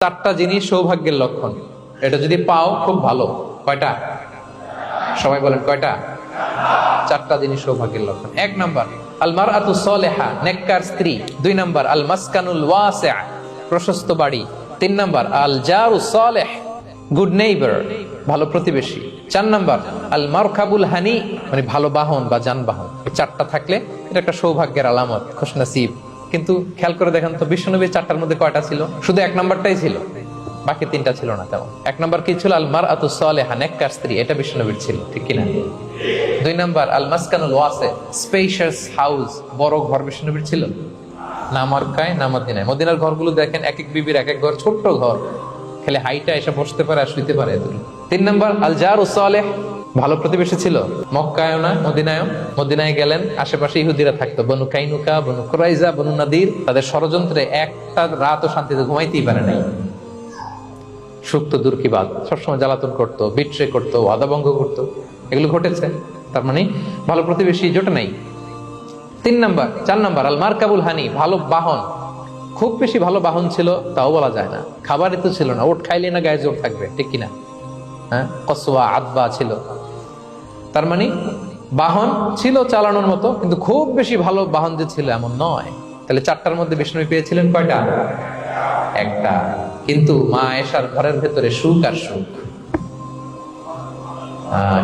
চারটা জিনিস সৌভাগ্যের লক্ষণ, এটা যদি পাও খুব ভালো। কয়টা? সবাই বলেন কয়টা? চারটা জিনিস সৌভাগ্যের লক্ষণ। এক নাম্বার আল মারআতু সালেহা, নেককার স্ত্রী। দুই নাম্বার আল মাসকানুল ওয়াসিআ, প্রশস্ত বাড়ি। তিন নাম্বার আল জারু সালেহ, গুড নেইবার, ভালো প্রতিবেশী। চার নাম্বার আল মারকাবুল হানি, মানে ভালো বাহন বা যানবাহন। এই চারটা থাকলে এটা একটা সৌভাগ্যের আলামত, খুশনসিব। কিন্তু খেয়াল করে দেখেন তো বিশ্বনবীর চারটার মধ্যে কয়টা ছিল? শুধু এক নাম্বারটাই ছিল, বাকি তিনটা ছিল না তেমন। এক নাম্বার কি ছিল? আল মারআতু সালেহা, নেককার স্ত্রী, এটা বিশ্বনবীর ছিল, ঠিক কিনা? দুই নাম্বার আল মাসকানুল ওয়াসি, স্পেশাস হাউস, বড় ঘর, বিশ্বনবীর ছিল না মক্কায় না মদিনায়। মদিনার ঘরগুলো দেখেন এক এক বিবির এক এক ঘর, ছোট্ট ঘর, খেলে হাইটা এসে বসতে পারে আর শুইতে পারে। তিন নাম্বার আল জারু সালেহ, ভালো প্রতিবেশী ছিল। মক্কায়ও না মদিনায়ও। মদিনায় গেলেন, আশেপাশে ইহুদিরা থাকতো, বনু কাইনুকা, বনু কুরাইজা, বনু নাদির। তাদের ষড়যন্ত্রে একটা রাতও শান্তিতে ঘুমাইতেই পারে নাই। সুপ্ত দূর কি বাদ, সবসময় জ্বালাতন করতো, বিট্রে করতো, ওয়াদাভঙ্গ করতো, এগুলো ঘটেছে। তার মানে ভালো প্রতিবেশী জোটে নাই। চার নাম্বার আল মারকাবুল হানি, ভালো বাহন। খুব বেশি ভালো বাহন ছিল তাও বলা যায় না, খাবারই তো ছিল না, ওট খাইলে না গায়ে জোর থাকবে, ঠিক কিনা? হ্যাঁ, কসওয়া আদবা ছিল। তার মানে বাহন ছিল চালানোর মতো, কিন্তু খুব বেশি ভালো বাহন যে ছিল এমন নয়। তাহলে চারটার মধ্যে বিষ্ণু পেয়েছিলেন কয়টা? একটা। কিন্তু মা আয়েশার ঘরের ভেতরে সুখ আর সুখ,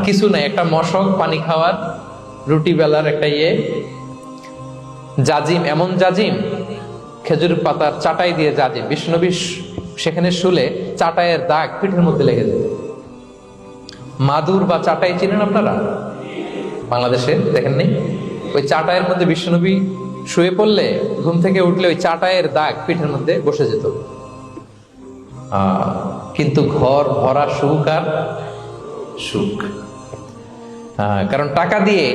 কিছু নাই। একটা মশক, পানি খাওয়ার, রুটি বেলার একটা জাজিম, এমন জাজিম, খেজুর পাতার চাটাই দিয়ে জাজিম। বিষ্ণুনবী সেখানে শুলে চাটাইয়ের দাগ পিঠের মধ্যে লেগে যেত। মাদুর বা চাটাই চিনেন আপনারা? বাংলাদেশে দেখেননি? ওই চাটাইয়ের মধ্যে বিষ্ণুনবী শুয়ে পড়লে, ঘুম থেকে উঠলে ওই চাটাইয়ের দাগ পিঠের মধ্যে বসে যেত। কিন্তু ঘর ভরা সুখ আর সুখ। কারণ টাকা দিয়ে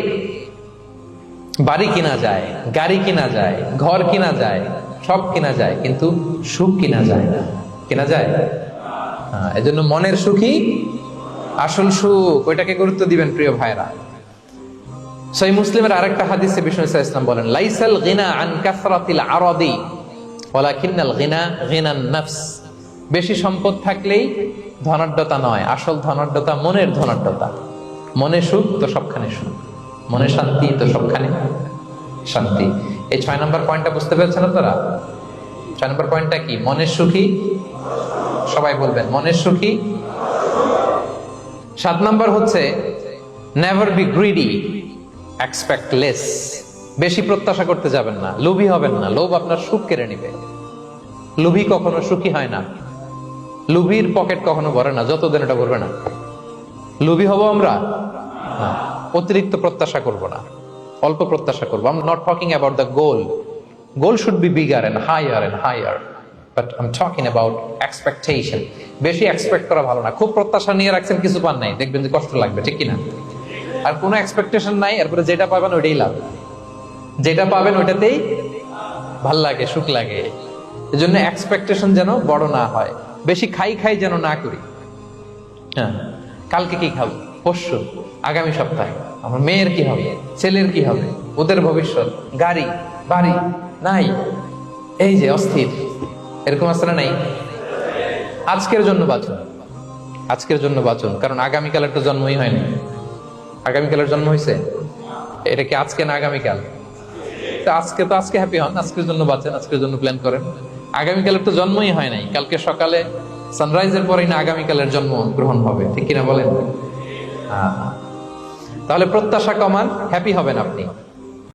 বাড়ি কিনা যায়, গাড়ি কিনা যায়, ঘর কিনা যায়, সব কিনা যায়, কিন্তু সুখ কিনা যায় না। কিনা যায়? এজন্য মনের সুখই আসল সুখ, ওইটাকে গুরুত্ব দিবেন প্রিয় ভাইরা। সহিহ মুসলিমের আরেকটা হাদিসে বিষ্ণু সাল্লাল্লাহু আলাইহি ওয়াসাল্লাম বলেন, লাইসাল গিনা আন কাসরাতিল আরাদি ওয়ালাকিন্নাল গিনা গিনান নাফস। বেশি সম্পদ থাকলেই ধনাঢ্যতা নয়, আসল ধনাঢ্যতা মনের ধনাঢ্যতা। মনে সুখ তো সবখানে সুখ, মনে শান্তি তো সবখানে শান্তি। এই 6 নম্বর পয়েন্টটা বুঝতে পেরেছেন আপনারা? 6 নম্বর পয়েন্টটা কি? মনের সুখী। সবাই বলবেন মনের সুখী। 7 নম্বর হচ্ছে never be greedy, expect less. বেশি প্রত্যাশা করতে যাবেন না, লোভী হবেন না। লোভ আপনার সুখ কেড়ে নিবে। লোভী কখনো সুখী হয় না। লোভীর পকেট কখনো ভরে না, যতদিন এটা ভরবে না। লোভী হব আমরা না, অতিরিক্ত প্রত্যাশা করব না, অল্প প্রত্যাশা করবো। I'm not talking about the goal. Goal should be bigger and higher. But I'm talking about expectation. বেশি এক্সপেক্ট করা ভালো না। খুব প্রত্যাশা নিয়ে রাখছেন, কিছু পান নাই, দেখবেন যে কষ্ট লাগবে, ঠিক কিনা? আর কোনো এক্সপেকটেশন নাই, এরপরে যেটা পাবেন ওইটাই লাভ। যেটা পাবেন ওইটাতেই ভাল লাগে, সুখ লাগে। এজন্য এক্সপেকটেশন যেন বড় না হয়। বেশি খাই যেন না করি। হ্যাঁ, কালকে কি খাবো, পরশু, আগামী সপ্তাহে আমার মেয়ের কি হবে, ছেলের কি হবে, ওদের ভবিষ্যৎ, গাড়ি বাড়ি নাই, এই যে অস্থির, এরকম আসলে নাই। আজকের জন্য বাঁচুন, আজকের জন্য বাঁচুন, কারণ আগামীকালের তো জন্মই হয়নি। আগামীকালের জন্ম হয়েছে, এটা কি আজকে না আগামীকাল? আজকে হ্যাপি হন, আজকের জন্য বাঁচেন, আজকের জন্য প্ল্যান করেন। আগামীকালের তো জন্মই হয় নাই। কালকে সকালে সানরাইজের পরেই না আগামীকালের জন্ম গ্রহণ হবে, ঠিক কিনা বলেন? তাহলে প্রত্যাশা কমান, হ্যাপি হবেন আপনি।